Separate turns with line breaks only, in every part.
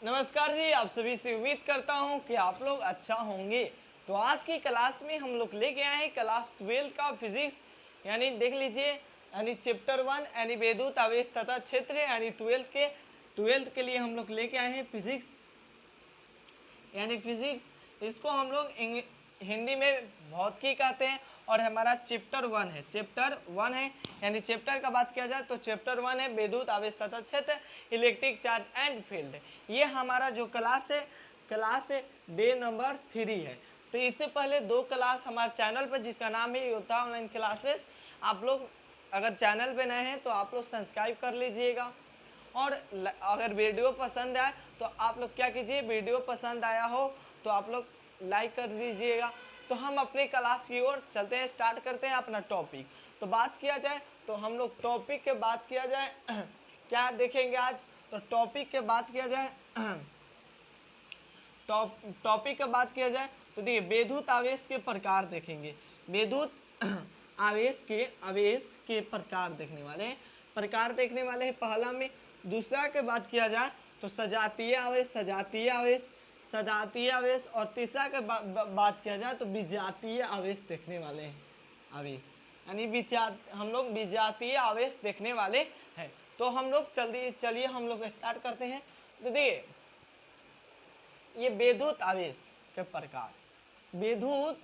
नमस्कार जी, आप सभी से उम्मीद करता हूं कि आप लोग अच्छा होंगे। तो आज की क्लास में हम लोग लेके आए हैं क्लास 12 का फिजिक्स, यानी देख लीजिए, यानी चैप्टर 1 यानी विद्युत आवेश तथा क्षेत्र, यानी 12th के लिए हम लोग लेके आए हैं फिजिक्स, यानी फिजिक्स। इसको हम लोग हिंदी में भौतिकी कहते हैं और हमारा चैप्टर 1 है, यानी चैप्टर का बात किया जाए तो चैप्टर 1 है विद्युत आवेश तथा क्षेत्र, इलेक्ट्रिक चार्ज एंड फील्ड। ये हमारा जो क्लास है डे नंबर 3 है। तो इससे पहले 2 क्लास हमारे चैनल पर जिसका नाम है योद्धा ऑनलाइन क्लासेस, आप लोग अगर चैनल पे नए हैं तो आप लोग सब्सक्राइब कर लीजिएगा। और अगर वीडियो पसंद आए तो आप लोग क्या कीजिए, वीडियो पसंद आया हो तो आप लोग लाइक कर दीजिएगा। तो हम अपनी क्लास की ओर चलते हैं, स्टार्ट करते हैं अपना टॉपिक। तो बात किया जाए तो हम लोग टॉपिक के बात किया जाए क्या देखेंगे आज, तो टॉपिक के बात किया जाए टॉपिक का बात किया जाए तो देखिए विद्युत आवेश के प्रकार देखेंगे। विद्युत आवेश के प्रकार देखने वाले हैं, पहला में। दूसरा के बात किया जाए तो सजातीय आवेश और तीसरा के बात किया जाए तो विजातीय आवेश देखने वाले हैं। आवेश यानी हम लोग विजातीय आवेश देखने वाले हैं। तो हम लोग चलिए हम लोग स्टार्ट करते हैं। तो देखिए ये विद्युत आवेश के प्रकार, विद्युत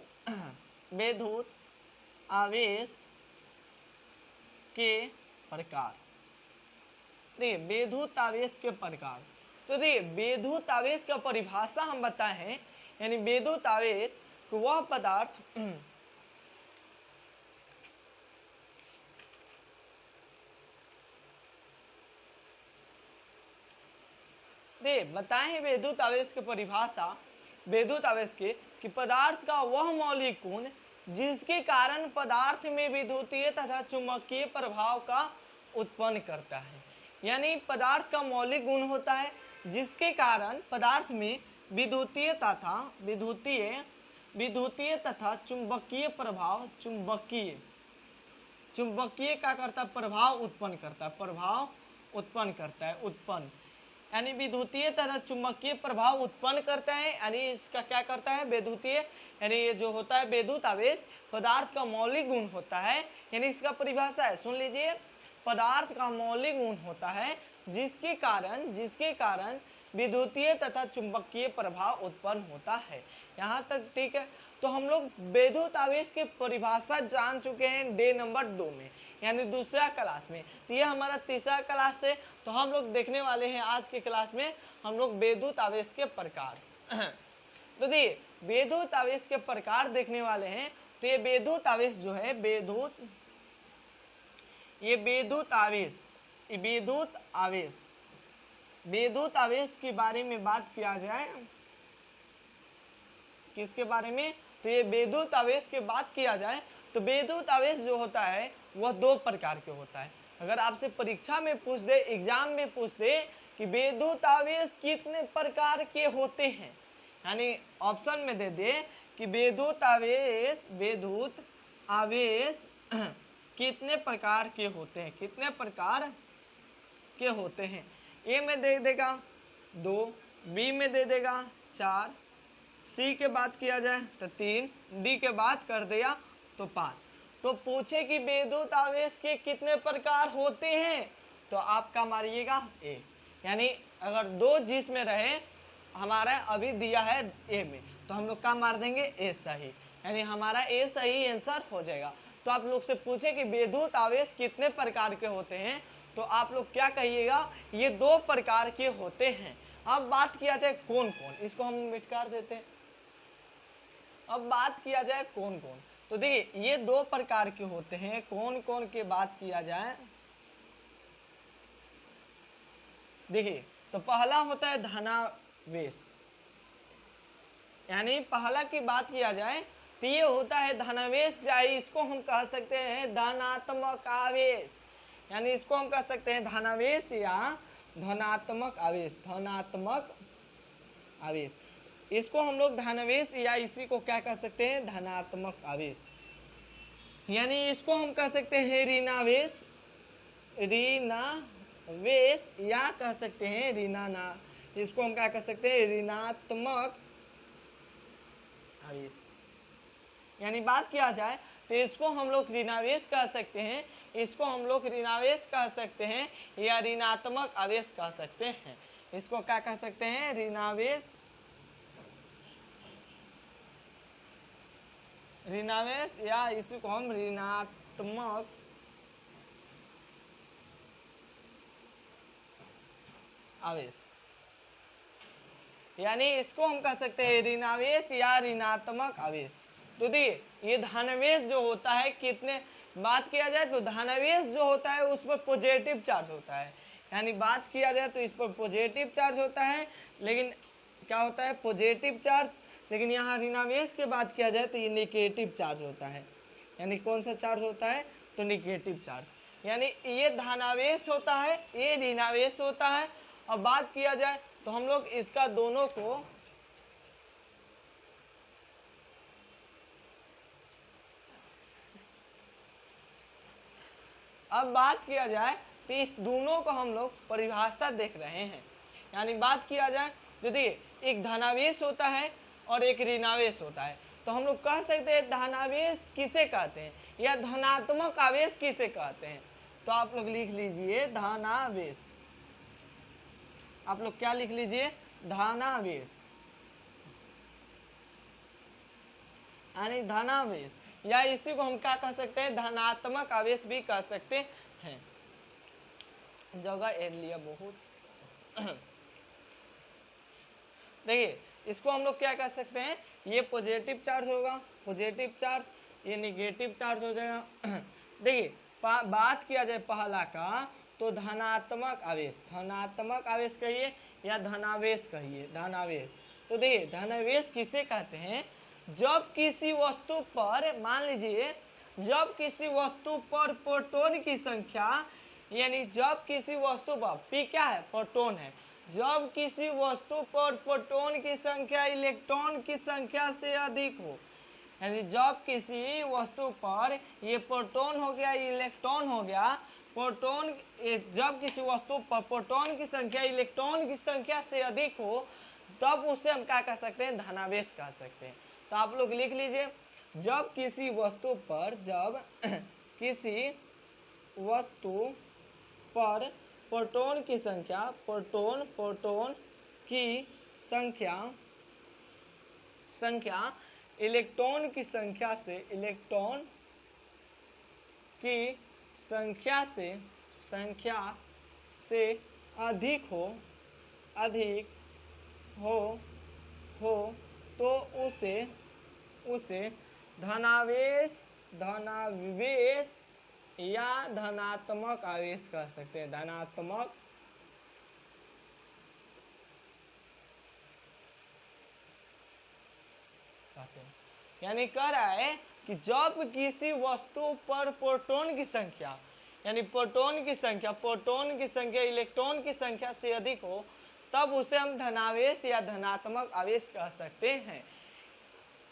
आवेश के प्रकार। देखिए विद्युत आवेश के प्रकार, तो देखिए विद्युत आवेश का परिभाषा हम बताए हैं, यानी विद्युत आवेश वह पदार्थ बताए हैं विद्युत आवेश की परिभाषा, विद्युत आवेश के कि पदार्थ का वह मौलिक गुण जिसके कारण पदार्थ में विद्युतीय तथा चुंबकीय प्रभाव का उत्पन्न करता है। यानी पदार्थ का मौलिक गुण होता है जिसके कारण पदार्थ में विद्युतीय तथा चुंबकीय प्रभाव, चुंबकीय क्या करता है, प्रभाव उत्पन्न करता है, यानी विद्युतीय तथा चुंबकीय प्रभाव उत्पन्न करता है। यानी इसका क्या करता है, विद्युतीय, यानी ये जो होता है विद्युत आवेश पदार्थ का मौलिक गुण होता है। यानी इसका परिभाषा है, सुन लीजिए, पदार्थ का मौलिक गुण होता है जिसके कारण विद्युतीय तथा चुंबकीय प्रभाव उत्पन्न होता है। यहाँ तक ठीक है। तो हम लोग विद्युत आवेश की परिभाषा जान चुके हैं डे नंबर 2 में, यानी दूसरा क्लास में। तो ये हमारा तीसरा क्लास है। तो हम लोग देखने वाले हैं आज के क्लास में हम लोग विद्युत आवेश के प्रकार तो देखिए विद्युत आवेश के प्रकार देखने वाले हैं। तो ये विद्युत आवेश जो है विद्युत आवेश के बारे में बात किया जाए, किसके बारे में, तो ये विद्युत आवेश की बात किया जाए तो विद्युत आवेश जो होता है वह 2 प्रकार के होता है। अगर आपसे परीक्षा में पूछ दे, एग्जाम में पूछ दे कि विद्युत आवेश कितने प्रकार के होते हैं, यानी ऑप्शन में दे दे कि विद्युत आवेश कितने प्रकार के होते हैं, ए में दे देगा 2, बी में दे देगा 4, सी के बात किया जाए तो 3, डी के बात कर दिया तो 5। तो पूछे कि विद्युत आवेश के कितने प्रकार होते हैं तो आपका मारिएगा ए, यानी अगर 2 जिसमें रहे, हमारा अभी दिया है ए में, तो हम लोग का मार देंगे ए सही, यानी हमारा ए सही आंसर हो जाएगा। तो आप लोग से पूछे कि विद्युत आवेश कितने प्रकार के होते हैं तो आप लोग क्या कहिएगा, ये 2 प्रकार के होते हैं। अब बात किया जाए कौन कौन, इसको हम मिट कर देते हैं। अब बात किया जाए कौन कौन, तो देखिए ये 2 प्रकार के होते हैं। कौन कौन की बात किया जाए, देखिए तो पहला होता है धनावेश, यानी पहला की बात किया जाए तो ये होता है धनावेश, चाहे इसको हम कह सकते हैं धनात्मक आवेश, यानी इसको हम कह सकते हैं धनावेश या धनात्मक आवेश। इसको हम लोग धनावेश या इसी को क्या कह सकते हैं, धनात्मक आवेश, यानी इसको हम कह सकते हैं ऋणावेश या कह सकते हैं इसको हम क्या कर सकते हैं, ऋणात्मक आवेश। यानी बात किया जाए तो इसको हम लोग ऋणावेश कह सकते हैं, इसको हम लोग ऋणावेश कह सकते हैं या ऋणात्मक आवेश कह सकते हैं। इसको क्या कह सकते हैं, ऋणावेश, ऋणावेश या इसको हम ऋणात्मक आवेश, यानी इसको हम कह सकते हैं ऋणावेश या ऋणात्मक आवेश। तो देखिए ये धनावेश जो होता है, कितने बात किया जाए तो धनावेश जो होता है उस पर पॉजिटिव चार्ज होता है, यानी बात किया जाए तो इस पर पॉजिटिव चार्ज होता है, लेकिन क्या होता है, पॉजिटिव चार्ज। लेकिन यहाँ ऋणावेश की बात किया जाए तो ये नेगेटिव चार्ज होता है। यानी कौन सा चार्ज होता है, तो नेगेटिव चार्ज। यानी ये धनावेश होता है, ये ऋणावेश होता है। अब बात किया जाए तो हम लोग इसका दोनों को अब बात किया जाए तो इस दोनों को हम लोग परिभाषा देख रहे हैं। यानी बात किया जाए तो देखिए एक धनावेश होता है और एक ऋणावेश होता है, तो हम लोग कह सकते हैं धनावेश किसे कहते हैं या धनात्मक आवेश किसे कहते हैं। तो आप लोग लिख लीजिए धनावेश, आप लोग क्या लिख लीजिए, धनावेश, यानी धनावेश, या इसी को हम क्या कह सकते हैं, धनात्मक आवेश भी कह सकते हैं। जगह एरिया बहुत देखिए इसको हम लोग क्या कह सकते हैं, ये पॉजिटिव चार्ज होगा, पॉजिटिव चार्ज, ये निगेटिव चार्ज हो जाएगा। देखिए बात किया जाए पहला का तो धनात्मक आवेश, धनात्मक आवेश कहिए या धनावेश कहिए, धनावेश। तो देखिए धनावेश किसे कहते हैं, जब किसी वस्तु पर, मान लीजिए जब किसी वस्तु पर प्रोटॉन की संख्या, यानी जब किसी वस्तु पर, पी क्या है, प्रोटॉन है, जब किसी वस्तु पर प्रोटॉन की संख्या इलेक्ट्रॉन की संख्या से अधिक हो, यानी जब किसी वस्तु पर, ये प्रोटॉन हो गया, इलेक्ट्रॉन हो गया, प्रोटॉन, जब किसी वस्तु पर प्रोटॉन की संख्या इलेक्ट्रॉन की संख्या से अधिक हो, तब उसे हम क्या कह सकते हैं, धनावेश कह सकते हैं। तो आप लोग लिख लीजिए, जब किसी वस्तु पर, जब किसी वस्तु पर प्रोटॉन की संख्या, प्रोटॉन की संख्या इलेक्ट्रॉन की संख्या से, इलेक्ट्रॉन की संख्या से अधिक हो तो उसे धनावेश या धनात्मक आवेश कह सकते हैं, धनात्मक कहते हैं। यानी कह रहा है कि जब किसी वस्तु पर प्रोटॉन की संख्या, यानी प्रोटॉन की संख्या इलेक्ट्रॉन की संख्या से अधिक हो, तब उसे हम धनावेश या धनात्मक आवेश कह सकते हैं,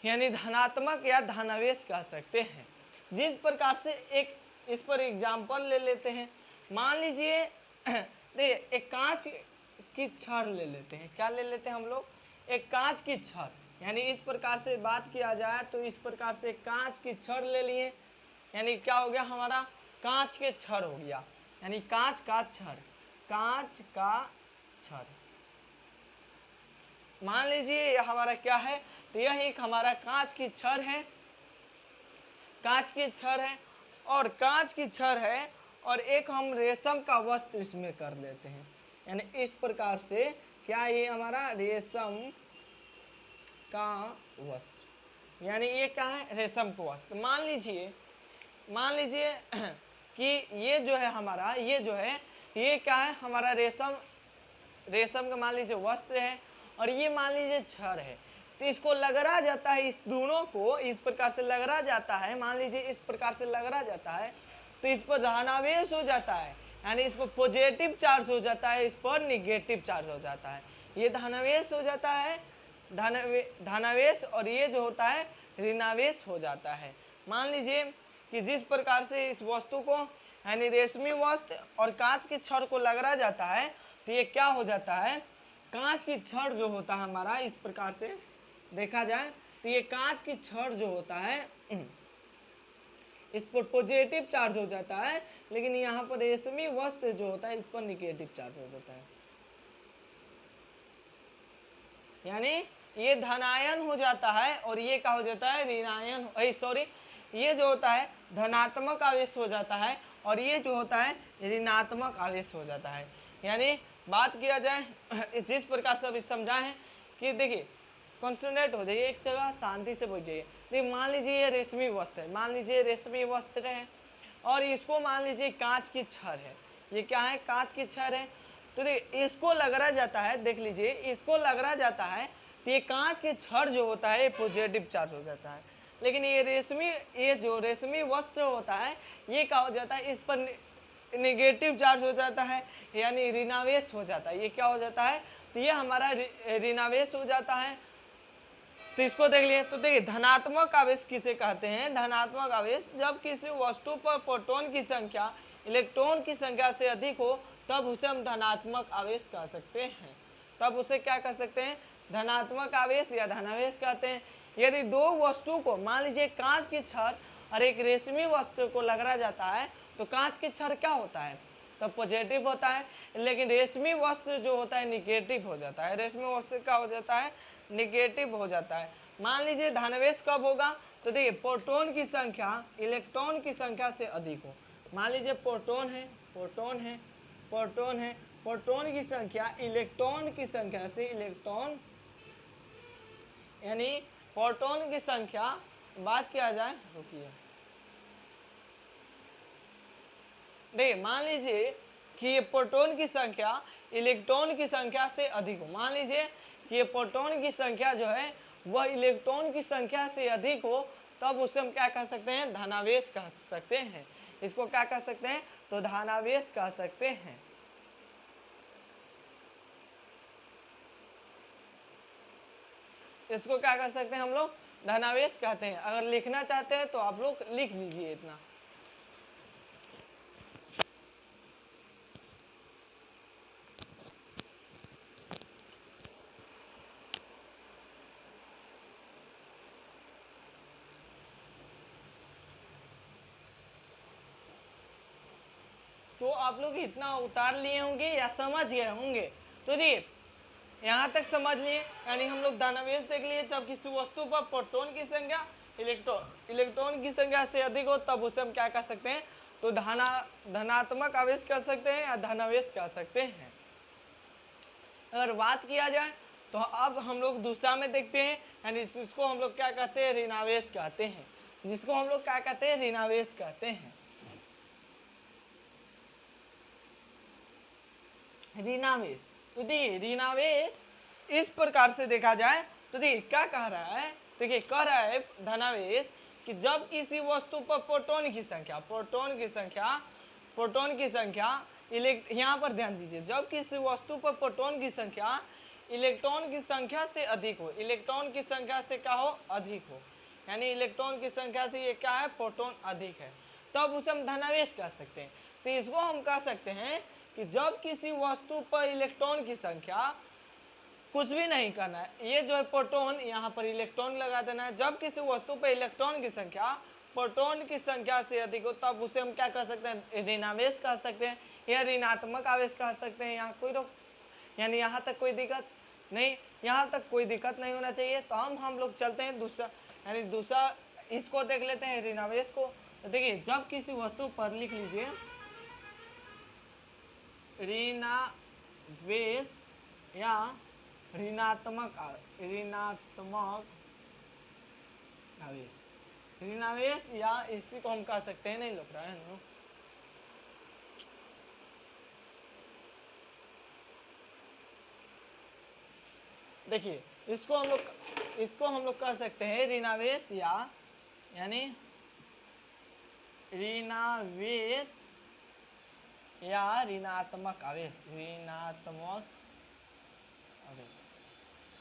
यानी धनात्मक या धनावेश कह सकते हैं। जिस प्रकार से एक इस पर एग्जाम्पल ले लेते हैं, मान लीजिए देखिए एक कांच की छड़ ले लेते हैं, क्या ले लेते हैं हम लोग, एक कांच की छड़, यानी इस प्रकार से बात किया जाए तो इस प्रकार से कांच की छड़ ले लिए, यानी क्या हो गया हमारा, कांच के छड़ हो गया, यानी कांच का छड़। मान लीजिए यह हमारा क्या है, तो यह एक हमारा कांच की छड़ है, और कांच की छड़ है, और एक हम रेशम का वस्त्र इसमें कर लेते हैं, यानी इस प्रकार से क्या, ये हमारा रेशम का वस्त्र, यानी ये क्या है, रेशम का वस्त्र। मान लीजिए कि ये जो है हमारा, ये क्या है, हमारा रेशम का मान लीजिए वस्त्र है, और ये मान लीजिए छड़ है। तो इसको लगरा जाता है, इस दोनों को इस प्रकार से लगरा जाता है, मान लीजिए इस प्रकार से लगरा जाता है, तो इस पर धनावेश हो जाता है, यानी इस पर पॉजिटिव चार्ज हो जाता है, इस पर निगेटिव चार्ज हो जाता है। ये धनावेश हो जाता है, धनावेश, और ये जो होता है ऋणावेश हो जाता है। मान लीजिए कि जिस प्रकार से इस वस्तु को, यानी रेशमी वस्त्र और कांच की छड़ को लगरा जाता है, तो ये क्या हो जाता है, कांच की छड़ जो होता है हमारा, इस प्रकार से देखा जाए तो ये कांच की छड़ जो होता है इस पर पॉजिटिव चार्ज हो जाता है, लेकिन यहाँ पर रेशमी वस्त्र जो होता है इस पर निगेटिव चार्ज हो जाता है, यानी ये धनायन हो जाता है और ये क्या हो जाता है, ऋणायन, सॉरी, ये जो होता है धनात्मक आवेश हो जाता है और ये जो होता है ऋणात्मक आवेश हो जाता है। यानी बात किया जाए जिस प्रकार से अभी समझा है कि देखिए कॉन्सेंट्रेट हो जाइए, एक जगह शांति से बैठ जाइए। देखिए मान लीजिए ये रेशमी वस्त्र है, मान लीजिए रेशमी वस्त्र है और इसको मान लीजिए कांच की छड़ है, ये क्या है, कांच की छड़ है। तो देखिए इसको लगरा जाता है, देख लीजिए इसको लगरा जाता है तो ये कांच के छड़ जो होता है ये पॉजिटिव चार्ज हो जाता है, लेकिन ये जो रेशमी वस्त्र होता है ये क्या हो जाता है, इस पर नेगेटिव चार्ज हो जाता है, यानी ऋणावेश हो जाता है। ये क्या हो जाता है, तो ये हमारा ऋणावेश हो जाता है। तो इसको देख लिए, तो देखिए धनात्मक आवेश किसे कहते हैं, धनात्मक आवेश जब किसी वस्तु पर प्रोटॉन की संख्या इलेक्ट्रॉन की संख्या से अधिक हो तब उसे हम धनात्मक आवेश कह सकते हैं, तब उसे क्या कह सकते हैं, धनात्मक आवेश या धनावेश कहते हैं। यदि दो वस्तु को मान लीजिए कांच की छड़ और एक रेशमी वस्तु को लगरा जाता है तो कांच की छड़ क्या होता है, तब पॉजिटिव होता है, लेकिन रेशमी वस्त्र जो होता है निगेटिव हो जाता है, रेशमी वस्त्र क्या हो जाता है, निगेटिव हो जाता है। मान लीजिए धनावेश कब होगा, तो देखिए प्रोटॉन की संख्या इलेक्ट्रॉन की संख्या से अधिक हो। मान लीजिए प्रोटॉन है, प्रोटॉन की संख्या इलेक्ट्रॉन की संख्या से, इलेक्ट्रॉन यानी प्रोटॉन की संख्या, बात किया जाए, रुकिए, देखिए मान लीजिए कि ये प्रोटॉन की संख्या इलेक्ट्रॉन की संख्या से अधिक हो, मान लीजिए कि ये प्रोटॉन की संख्या जो है वह इलेक्ट्रॉन की संख्या से अधिक हो, तब उसे हम क्या कह सकते हैं, धनावेश कह सकते हैं। इसको क्या कह सकते हैं, तो धनावेश कह सकते हैं। इसको क्या कह सकते हैं हम लोग, धनावेश कहते हैं। अगर लिखना चाहते हैं तो आप लोग लिख लीजिए इतना। तो आप लोग इतना उतार लिए होंगे या समझ गए होंगे। तो देखिए यहाँ तक समझ लिए, यानी हम लोग धनावेश देख लिए, जब किसी वस्तु पर प्रोटॉन की संख्या इलेक्ट्रॉन की संख्या से अधिक हो तब उसे हम क्या कह सकते हैं, तो धनात्मक आवेश कह सकते हैं या धनावेश कह सकते हैं। अगर बात किया जाए तो अब हम लोग दूसरा में देखते हैं, यानी इसको हम लोग क्या कहते हैं, ऋणावेश कहते हैं, जिसको हम लोग क्या कहते हैं, ऋणावेश कहते हैं। ऋणावेश, तो देखिए ऋणावेश इस प्रकार से देखा जाए तो देखिए क्या कह रहा है, देखिए कह रहा है धनावेश कि जब किसी वस्तु पर प्रोटॉन की संख्या यहाँ पर ध्यान दीजिए, जब किसी वस्तु पर प्रोटॉन की संख्या इलेक्ट्रॉन की संख्या से अधिक हो, इलेक्ट्रॉन की संख्या से क्या हो, अधिक हो, यानी इलेक्ट्रॉन की संख्या से ये क्या है, प्रोटॉन अधिक है, तब उसे हम धनावेश कह सकते हैं। तो इसको हम कह सकते हैं कि जब किसी वस्तु पर इलेक्ट्रॉन की संख्या, कुछ भी नहीं करना है, ये जो है प्रोटॉन, यहाँ पर इलेक्ट्रॉन लगा देना है, जब किसी वस्तु पर इलेक्ट्रॉन की संख्या प्रोटॉन की संख्या से अधिक हो तब उसे हम क्या कह सकते हैं, ऋणावेश कह सकते हैं या ऋणात्मक आवेश कह सकते हैं। यहाँ कोई यानी यहाँ तक कोई दिक्कत नहीं, यहाँ तक कोई दिक्कत नहीं होना चाहिए। तो हम लोग चलते हैं दूसरा, यानी दूसरा इसको देख लेते हैं, ऋणावेश को। तो देखिए जब किसी वस्तु पर, लिख लीजिए, ऋणावेश या ऋणात्मक आवेश, ऋणावेश या इसी को हम कह सकते हैं, नहीं लग रहा है, देखिए इसको हम लोग कह सकते हैं ऋणावेश यानी ऋणावेश या ऋणात्मक आवेश,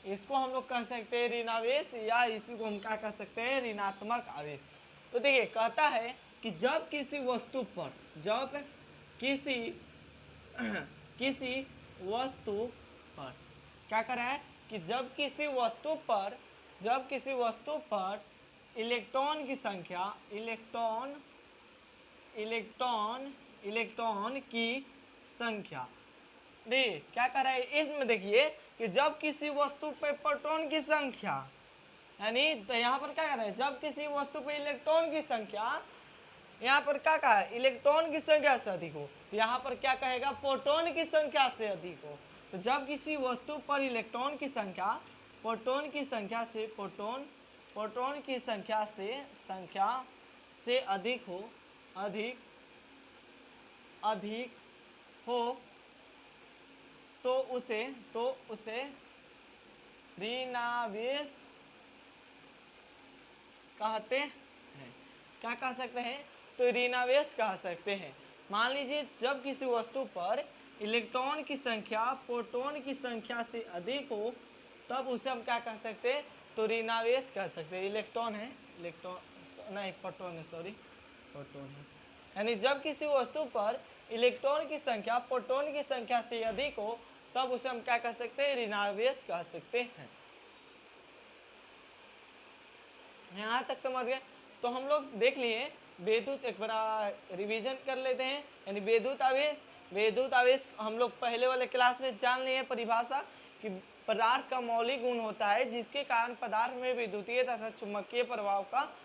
इसको हम लोग कह सकते हैं ऋणावेश या इसी को हम क्या कह सकते हैं, ऋणात्मक आवेश। तो देखिए कहता है कि जब किसी वस्तु पर, क्या कर रहा है कि जब किसी वस्तु पर इलेक्ट्रॉन की संख्या इलेक्ट्रॉन की संख्या, देखिए क्या कर रहा है इसमें, देखिए कि जब किसी वस्तु पे प्रोटॉन की संख्या, यानी तो यहाँ पर क्या कर रहा है, जब किसी वस्तु पे इलेक्ट्रॉन की संख्या, यहाँ पर क्या कहा है, इलेक्ट्रॉन की संख्या से अधिक हो, तो यहाँ पर क्या कहेगा, प्रोटॉन की संख्या से अधिक हो। तो जब किसी वस्तु पर इलेक्ट्रॉन की संख्या प्रोटॉन की संख्या से अधिक हो तो उसे ऋणावेश कहते हैं। क्या कह सकते हैं, तो ऋणावेश कह सकते हैं। मान लीजिए जब किसी वस्तु पर इलेक्ट्रॉन की संख्या प्रोटॉन की संख्या से अधिक हो तब उसे हम क्या कह सकते हैं, तो ऋणावेश कह सकते हैं। प्रोटॉन है, यानी जब किसी वस्तु पर इलेक्ट्रॉन की संख्या प्रोटॉन की संख्या से अधिक हो तब उसे हम क्या कह सकते हैं, ऋणावेश कह सकते हैं। यहाँ तक समझ गए। तो हम लोग देख लिए विद्युत, एक बार रिवीजन कर लेते हैं। यानी विद्युत आवेश हम लोग पहले वाले क्लास में जान लिए परिभाषा कि पदार्थ का मौलिक गुण होता है जिसके कारण पदार्थ में विद्युतीय तथा चुंबकीय प्रभाव का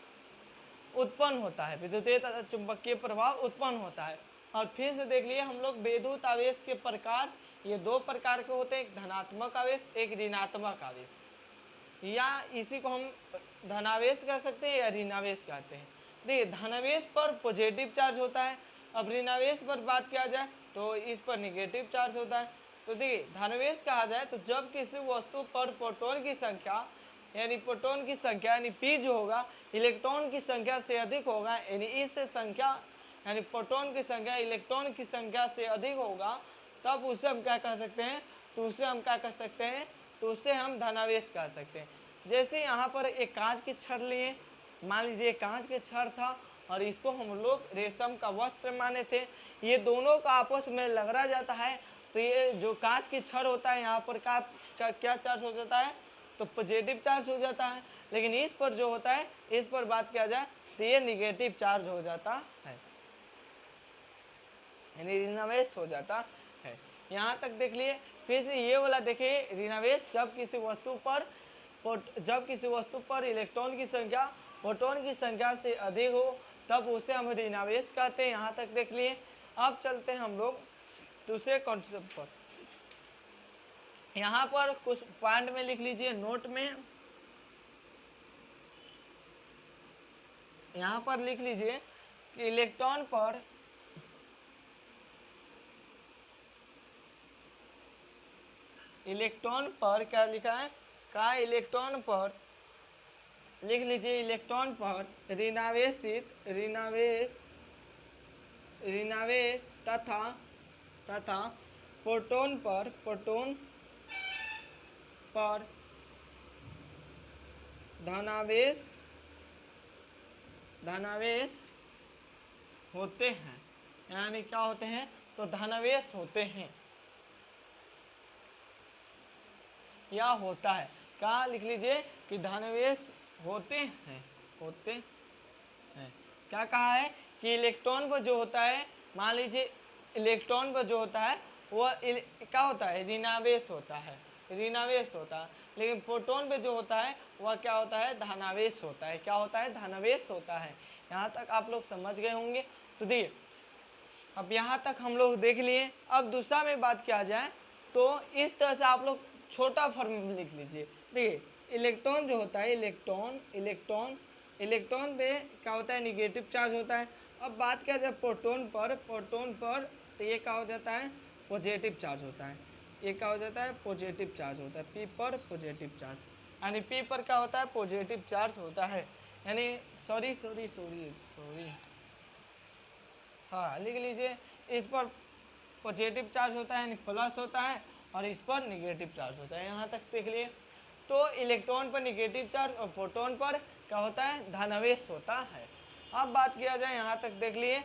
उत्पन्न होता है, विद्युतीय तथा चुंबकीय प्रभाव उत्पन्न होता है। और फिर से देख लिए हम लोग विद्युत आवेश के प्रकार, ये दो प्रकार के होते हैं, एक धनात्मक आवेश, एक ऋणात्मक आवेश, या इसी को हम धनावेश कह सकते हैं या ऋणावेश कहते हैं। देखिए धनावेश पर पॉजिटिव चार्ज होता है, अब ऋणावेश पर बात किया जाए तो इस पर निगेटिव चार्ज होता है। तो देखिए धनावेश कहा जाए तो जब किसी वस्तु पर प्रोटॉन की संख्या यानी P जो होगा इलेक्ट्रॉन की संख्या से अधिक होगा, यानी इस संख्या यानी प्रोटॉन की संख्या इलेक्ट्रॉन की संख्या से अधिक होगा तब उसे हम क्या कह सकते हैं, तो उसे हम धनावेश कह सकते हैं। जैसे यहाँ पर एक कांच के छड़ लिए, मान लीजिए कांच के छड़ था और इसको हम लोग रेशम का वस्त्र माने थे, ये दोनों का आपस में लगड़ा जाता है तो ये जो कांच की छड़ होता है यहाँ पर क्या चार्ज हो जाता है, तो पॉजिटिव चार्ज हो जाता है। लेकिन इस पर जो होता है, इस पर बात किया जाए तो ये निगेटिव चार्ज हो जाता है, यानी ऋणावेश हो जाता है। यहाँ तक देख लिए। फिर से ये वाला देखिए ऋणावेश, जब किसी वस्तु पर इलेक्ट्रॉन की संख्या प्रोटॉन की संख्या से अधिक हो तब उसे हम ऋणावेश कहते हैं। यहाँ तक देख लिए। अब चलते हैं हम लोग दूसरे कॉन्सेप्ट पर। यहाँ पर कुछ पॉइंट में लिख लीजिए नोट में, यहाँ पर लिख लीजिए कि इलेक्ट्रॉन पर क्या लिखा है, इलेक्ट्रॉन पर लिख लीजिए, इलेक्ट्रॉन पर ऋणावेश तथा प्रोटॉन पर धनावेश होते हैं। यानी क्या होते हैं, तो धनावेश होते हैं या होता है। क्या लिख लीजिए कि धनावेश होते हैं। क्या कहा है कि इलेक्ट्रॉन पर जो होता है, मान लीजिए इलेक्ट्रॉन पर जो होता है वह क्या होता है, ऋणावेश होता है, लेकिन प्रोटॉन पे जो होता है वह क्या होता है, धनावेश होता है। क्या होता है, धनावेश होता है। यहाँ तक आप लोग समझ गए होंगे। तो देखिए अब यहाँ तक हम लोग देख लिए। अब दूसरा में बात किया जाए तो इस तरह से आप लोग छोटा फॉर्म में लिख लीजिए। देखिए इलेक्ट्रॉन जो होता है, इलेक्ट्रॉन पे क्या होता है, निगेटिव चार्ज होता है। अब बात किया जाए प्रोटॉन पर तो ये क्या हो जाता है, पॉजिटिव चार्ज होता है। ये क्या हो जाता है, पॉजिटिव चार्ज होता है। P पर पॉजिटिव चार्ज, यानी P पर क्या होता है, पॉजिटिव चार्ज होता है। यानी सॉरी हाँ लिख लीजिए, इस पर पॉजिटिव चार्ज होता है यानी प्लस होता है और इस पर निगेटिव चार्ज होता है। यहाँ तक देख लिए। तो इलेक्ट्रॉन पर निगेटिव चार्ज और प्रोटॉन पर क्या होता है, धनावेश होता है। अब बात किया जाए, यहाँ तक देख लिए।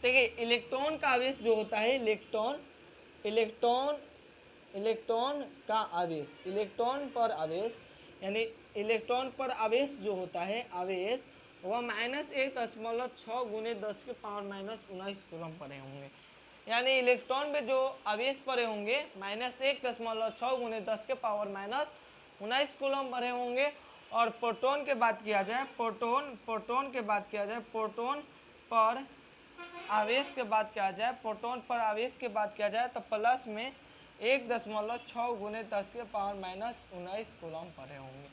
देखिए इलेक्ट्रॉन का आवेश जो होता है, इलेक्ट्रॉन इलेक्ट्रॉन का आवेश, इलेक्ट्रॉन पर आवेश यानी इलेक्ट्रॉन पर आवेश जो होता है आवेश वह -1.6 गुने 10 के पावर -19 कूलम पड़े होंगे। यानी इलेक्ट्रॉन में जो आवेश पड़े होंगे -1.6 गुने 10 के पावर -19 कूलम पड़े होंगे। और प्रोटॉन के बात किया जाए, प्रोटॉन के बात किया जाए, प्रोटॉन पर आवेश के बात किया जाए, प्रोटॉन पर आवेश की बात किया जाए तो प्लस में 1.6 गुने 10 के पावर -19 कूलम पड़े होंगे।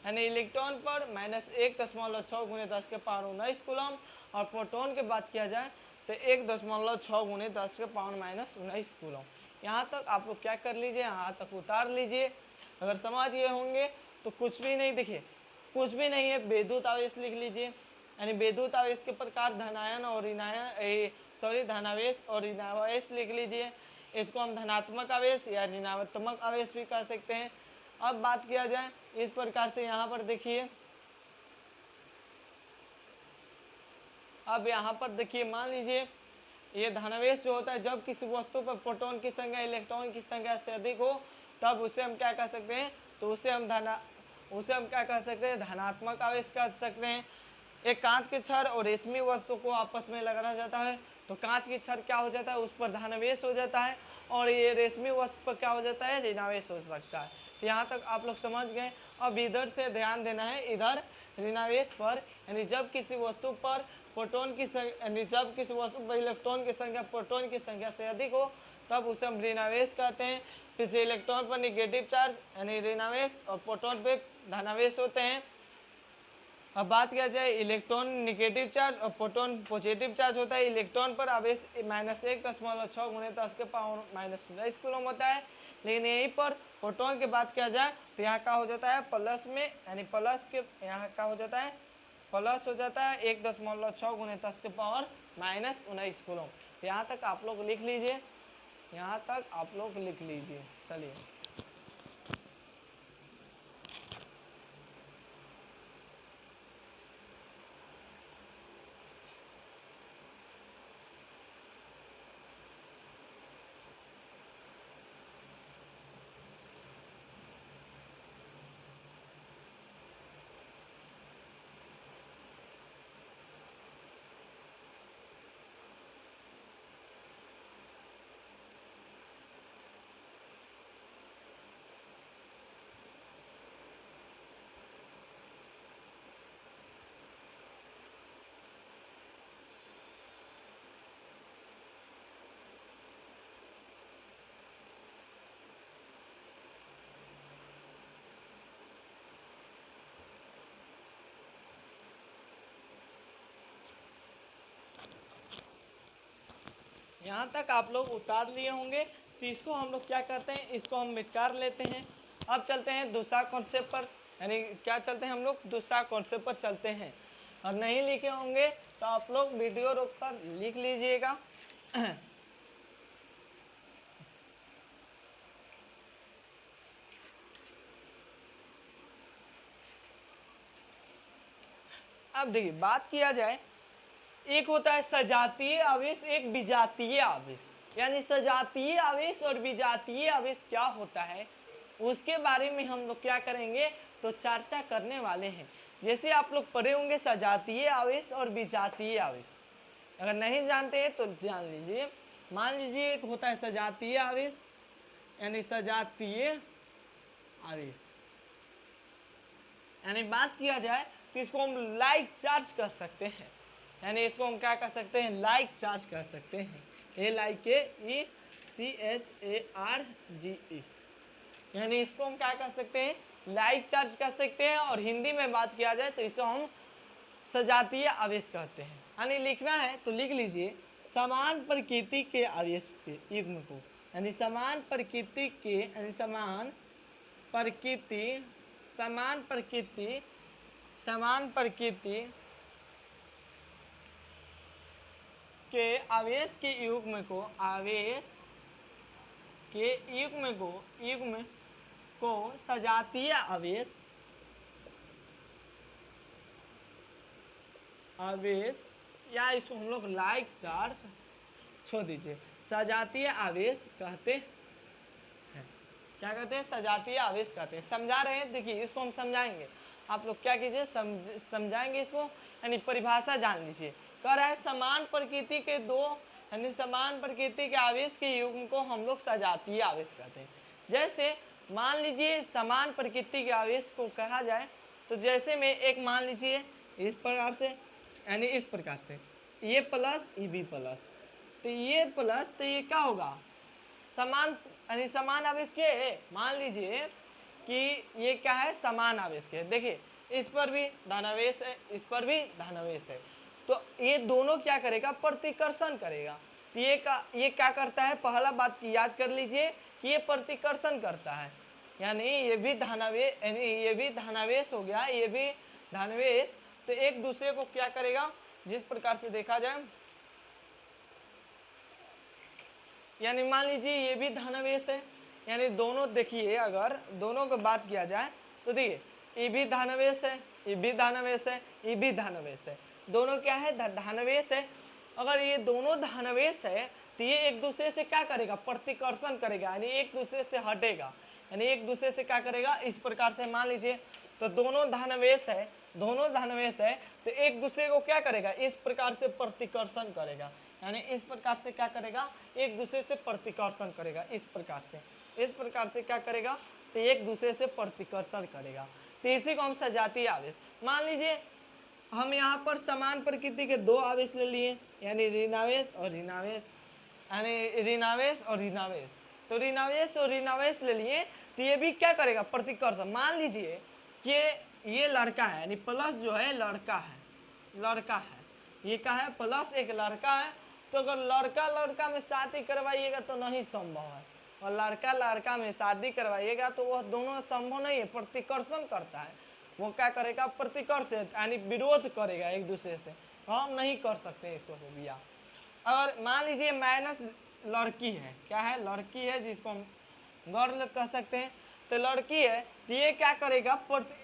यानी इलेक्ट्रॉन पर -1.6 गुने 10 के पावर 19 कूलम और प्रोटॉन की बात किया जाए तो 1.6 गुने 10 के पावर -19 कूलम। यहाँ तक आप लोग क्या कर लीजिए, यहाँ तक उतार लीजिए। अगर समझ गए होंगे तो कुछ भी नहीं, देखिए कुछ भी नहीं है, विद्युत आवेश लिख लीजिए। यानी विद्युत आवेश के प्रकार धनायन और धनावेश और ऋणावेश लिख लीजिए। इसको हम धनात्मक आवेश या ऋणात्मक आवेश भी कह सकते हैं। अब बात किया जाए इस प्रकार से, यहाँ पर देखिए, अब यहाँ पर देखिए, मान लीजिए ये धनावेश जो होता है जब किसी वस्तु पर प्रोटॉन की संख्या इलेक्ट्रॉन की संख्या से अधिक हो तब उसे हम क्या कह सकते हैं, तो उसे हम क्या कह सकते हैं, धनात्मक आवेश कह सकते हैं। एक कांच के छड़ और रेशमी वस्तु को आपस में लगाया जाता है तो कांच की छड़ क्या हो जाता है, उस पर धनावेश हो जाता है और ये रेशमी वस्तु पर क्या हो जाता है, ऋणावेश हो सकता है। तो यहाँ तक आप लोग समझ गए। अब इधर से ध्यान देना है, इधर ऋणावेश पर, यानी जब किसी वस्तु पर प्रोटॉन की यानी जब किसी वस्तु पर इलेक्ट्रॉन की संख्या प्रोटॉन की संख्या से अधिक हो तब उसे हम ऋणावेश कहते हैं। किसी इलेक्ट्रॉन पर निगेटिव चार्ज यानी ऋणावेश और प्रोटॉन पे धनावेश होते हैं। अब बात किया जाए इलेक्ट्रॉन निगेटिव चार्ज और प्रोटॉन पॉजिटिव चार्ज होता है। इलेक्ट्रॉन पर आवेश -1.6 गुने 10 के पावर -19 कूलम होता है। लेकिन यहीं पर प्रोटॉन की बात किया जाए तो यहाँ क्या हो जाता है, प्लस में, यानी प्लस के यहाँ क्या हो जाता है, प्लस हो जाता है 1.6 गुने 10 के पावर -19 कूलम। यहाँ तक आप लोग लिख लीजिए, यहाँ तक आप लोग लिख लीजिए। चलिए यहाँ तक आप लोग उतार लिए होंगे तो इसको हम लोग क्या करते हैं, इसको हम मिटकार लेते हैं। अब चलते हैं दूसरा कॉन्सेप्ट पर, यानी क्या चलते हैं हम लोग, दूसरा कॉन्सेप्ट पर चलते हैं। और नहीं लिखे होंगे तो आप लोग वीडियो रोक कर लिख लीजिएगा। अब देखिए बात किया जाए, एक होता है सजातीय आवेश, एक विजातीय आवेश। यानी सजातीय आवेश और विजातीय आवेश क्या होता है उसके बारे में हम लोग क्या करेंगे तो चर्चा करने वाले हैं। जैसे आप लोग पढ़े होंगे सजातीय आवेश और विजातीय आवेश, अगर नहीं जानते हैं तो जान लीजिए। मान लीजिए एक होता है सजातीय आवेश, यानी सजातीय आवेश, यानी बात किया जाए तो इसको हम लाइक चार्ज कर सकते हैं। यानी इसको हम क्या कर सकते हैं, लाइक चार्ज कर सकते हैं, LIKECHARGE। यानी इसको हम क्या कर सकते हैं, लाइक चार्ज कर सकते हैं। और हिंदी में बात किया जाए तो इसको हम सजातीय आवेश कहते हैं। यानी लिखना है तो लिख लीजिए, समान प्रकृति के आवेश के युग्म को, यानी समान प्रकृति के, यानी समान प्रकृति के आवेश के युग्म को, आवेश के युग्म को सजातीय आवेश या इसको हम लोग लाइक चार्ज छोड़ दीजिए, सजातीय आवेश कहते हैं। क्या कहते हैं, सजातीय आवेश कहते हैं। समझा रहे हैं, देखिए इसको हम समझाएंगे, आप लोग क्या कीजिए समझाएंगे इसको, यानी परिभाषा जान लीजिए। कह रहा है समान प्रकृति के दो यानी समान प्रकृति के आवेश के युग्म को हम लोग सजातीय आवेश कहते हैं। जैसे मान लीजिए समान प्रकृति के आवेश को कहा जाए तो जैसे में एक मान लीजिए इस प्रकार से, यानी इस प्रकार से ये प्लस ये भी प्लस, तो ये प्लस तो ये क्या होगा, समान यानी समान आवेश के, मान लीजिए कि ये क्या है, समान आवेश के। देखिए इस पर भी धनावेश है, इस पर भी धनावेश है, तो ये दोनों क्या करेगा, प्रतिकर्षण करेगा। तो ये क्या करता है, पहला बात की याद कर लीजिए कि ये प्रतिकर्षण करता है, यानी ये भी धनावेश, यानी ये भी धनावेश हो गया, ये भी धनावेश, तो एक दूसरे को क्या करेगा, जिस प्रकार से देखा जाए, यानी मान लीजिए ये भी धनावेश है, यानी दोनों देखिए अगर दोनों को बात किया जाए तो देखिए ये भी धनावेश है, ये भी धनावेश है, ये भी धनावेश है, दोनों क्या है, धनावेश है। अगर ये दोनों धनावेश है तो ये एक दूसरे से क्या करेगा, प्रतिकर्षण करेगा, यानी एक दूसरे से हटेगा, यानी एक दूसरे से क्या करेगा, इस प्रकार से मान लीजिए तो दोनों धनावेश है, दोनों धनावेश है, तो एक दूसरे को क्या करेगा, इस प्रकार से प्रतिकर्षण करेगा, यानी इस प्रकार से क्या करेगा, एक दूसरे से प्रतिकर्षण करेगा, इस प्रकार से क्या करेगा, तो एक दूसरे से प्रतिकर्षण करेगा। तो इसी को हम सजातीय आवेश, मान लीजिए हम यहाँ पर समान प्रकृति के दो आवेश ले लिए, यानी ऋणावेश और ऋणावेश, यानी ऋणावेश और ऋणावेश, तो ऋणावेश और ऋणावेश ले लिए, तो ये भी क्या करेगा, प्रतिकर्षण। मान लीजिए कि ये लड़का है, यानी प्लस जो है लड़का है, ये क्या है, प्लस एक लड़का है, तो अगर लड़का लड़का में शादी करवाइएगा तो नहीं संभव है, और लड़का लड़का में शादी करवाइएगा तो वह दोनों संभव नहीं है, प्रतिकर्षण करता है, वो क्या करेगा, प्रतिकर्ष यानी विरोध करेगा एक दूसरे से, हम नहीं कर सकते इसको से बिया। और मान लीजिए माइनस लड़की है, क्या है, लड़की है, जिसको हम गर्ल कह सकते हैं, तो लड़की है, तो ये क्या करेगा,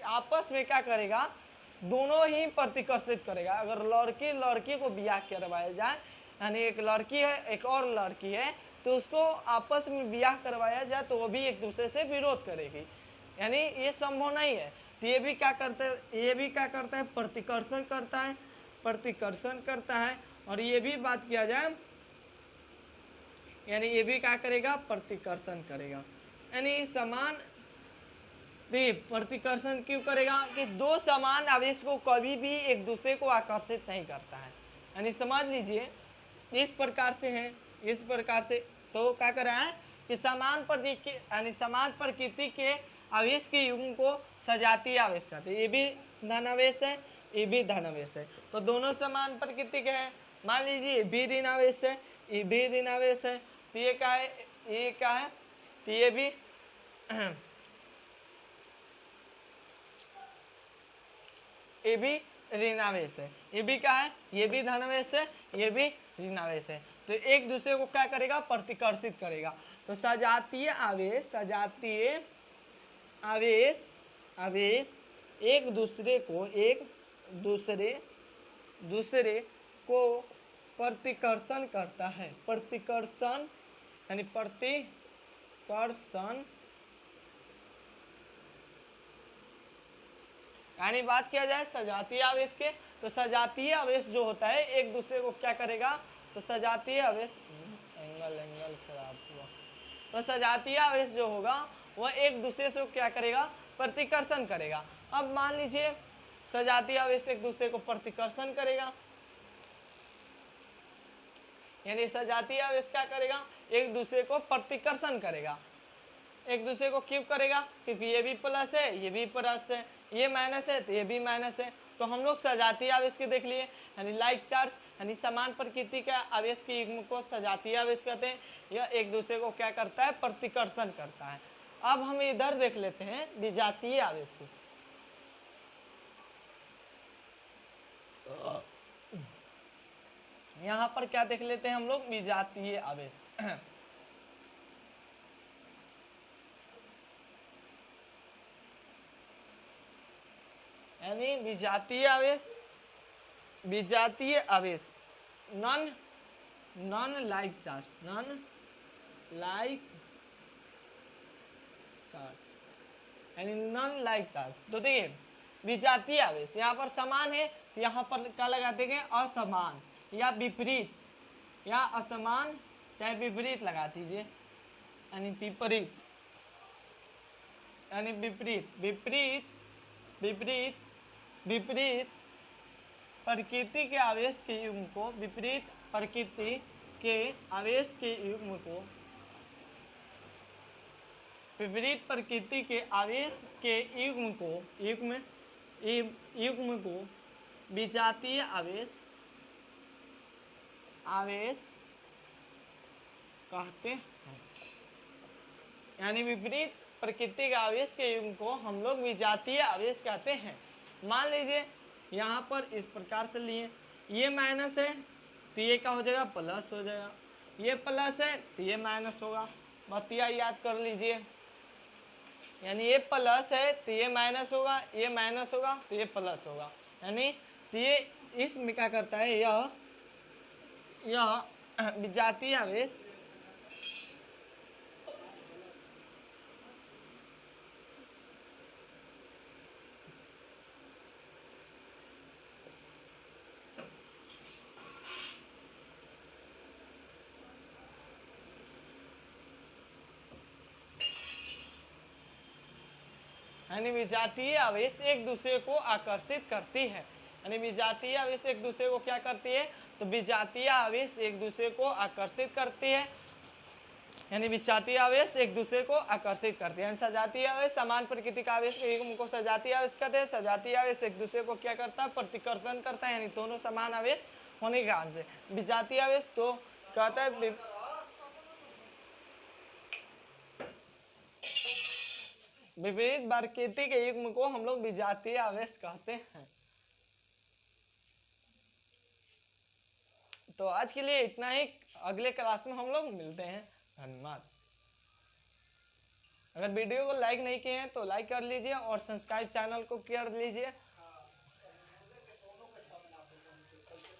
आपस में क्या करेगा, दोनों ही प्रतिकर्षित करेगा। अगर लड़की लड़की को ब्याह करवाया जाए, यानी एक लड़की है एक और लड़की है, तो उसको आपस में ब्याह करवाया जाए तो वो भी एक दूसरे से विरोध करेगी, यानी ये संभव नहीं है। तो ये भी क्या करता है, प्रतिकर्षण करता है, और ये भी बात किया जाए, यानी ये भी क्या करेगा, प्रतिकर्षण करेगा, यानी समान प्रतिकर्षण क्यों करेगा, कि दो समान आवेश को कभी भी एक दूसरे को आकर्षित नहीं करता है, यानी समझ लीजिए इस प्रकार से है, इस प्रकार से, तो क्या कर रहा है कि समान प्रकृति के आवेश के युग्म को सजातीय आवेश कहते हैं। ये भी धनावेश है, ये भी धनावेश है, तो दोनों समान प्रकृति के हैं। मान लीजिए ये भी ऋणावेश है, ये भी ऋणावेश है, तो ये क्या है, ये क्या है, तो ये भी ये भी ऋणावेश है, ये भी क्या है, ये भी धनावेश है, ये भी ऋणावेश है, तो एक दूसरे को क्या करेगा, प्रतिकर्षित करेगा। तो सजातीय आवेश एक दूसरे को प्रतिकर्षण करता है, प्रतिकर्षण यानी प्रतिकर्षण, यानी बात किया जाए सजातीय आवेश के, तो सजातीय आवेश जो होता है एक दूसरे को क्या करेगा, तो सजातीय आवेश एंगल खराब हुआ, तो सजातीय आवेश जो होगा वह एक दूसरे से क्या करेगा, प्रतिकर्षण करेगा। अब मान लीजिए सजातीय आवेश एक दूसरे को प्रतिकर्षण करेगा, यानी सजातीय आवेश क्या करेगा, एक दूसरे को प्रतिकर्षण करेगा। एक दूसरे को क्यों करेगा, क्योंकि ये भी प्लस है, ये भी प्लस है, ये माइनस है तो ये भी माइनस है, तो हम लोग सजातीय आवेश के देख लिए, यानी लाइक चार्ज, यानी समान प्रकृति का आवेश के युग्म को सजातीय आवेश कहते हैं। यह एक दूसरे को क्या करता है, प्रतिकर्षण करता है। अब हम इधर देख लेते हैं विजातीय आवेश को। यहाँ पर क्या देख लेते हैं हम लोग, विजातीय आवेश। यानी विजातीय आवेश नॉन लाइक चार्ज, चार्ज यानी नॉन लाइक चार्ज। तो देखिए विजातीय आवेश यहाँ पर समान है तो यहाँ पर क्या लगा देंगे असमान या विपरीत या असमान चाहे विपरीत लगा दीजिए यानी विपरीत यानी विपरीत विपरीत विपरीत विपरीत प्रकृति के आवेश के युग्म को विपरीत प्रकृति के आवेश के युग्म को विपरीत प्रकृति के आवेश के युग्म को विजातीय आवेश कहते हैं। यानी विपरीत प्रकृति के आवेश के युग्म को हम लोग विजातीय आवेश कहते हैं। मान लीजिए यहाँ पर इस प्रकार से लिए, ये माइनस है तो ये क्या हो जाएगा प्लस हो जाएगा, ये प्लस है तो ये माइनस होगा। बतिया याद कर लीजिए, यानी ये प्लस है तो ये माइनस होगा, ये माइनस होगा तो ये प्लस होगा। यानी तो ये इसमें क्या करता है, यह विजातीय आवेश यानी विजातीय आवेश एक दूसरे को आकर्षित करती है। यानी विजातीय आवेश एक दूसरे को क्या करती है, तो विजातीय आवेश एक दूसरे को आकर्षित करती है। यानी विजातीय आवेश एक दूसरे को आकर्षित करती है। सजातीय आवेश समान प्रकृति का आवेश के युग्म को सजातीय आवेश कहते हैं। सजातीय आवेश एक दूसरे को क्या करता है, प्रतिकर्षण करता है, यानी दोनों समान आवेश होने के कारण से। विजातीय आवेश तो कहता है विपरीत प्रकृति के युग्म को हम लोग विजातीय आवेश कहते हैं। तो आज के लिए इतना ही, अगले क्लास में हम लोग मिलते हैं। धन्यवाद। अगर वीडियो को लाइक नहीं किए हैं तो लाइक कर लीजिए और सब्सक्राइब चैनल को कर लीजिए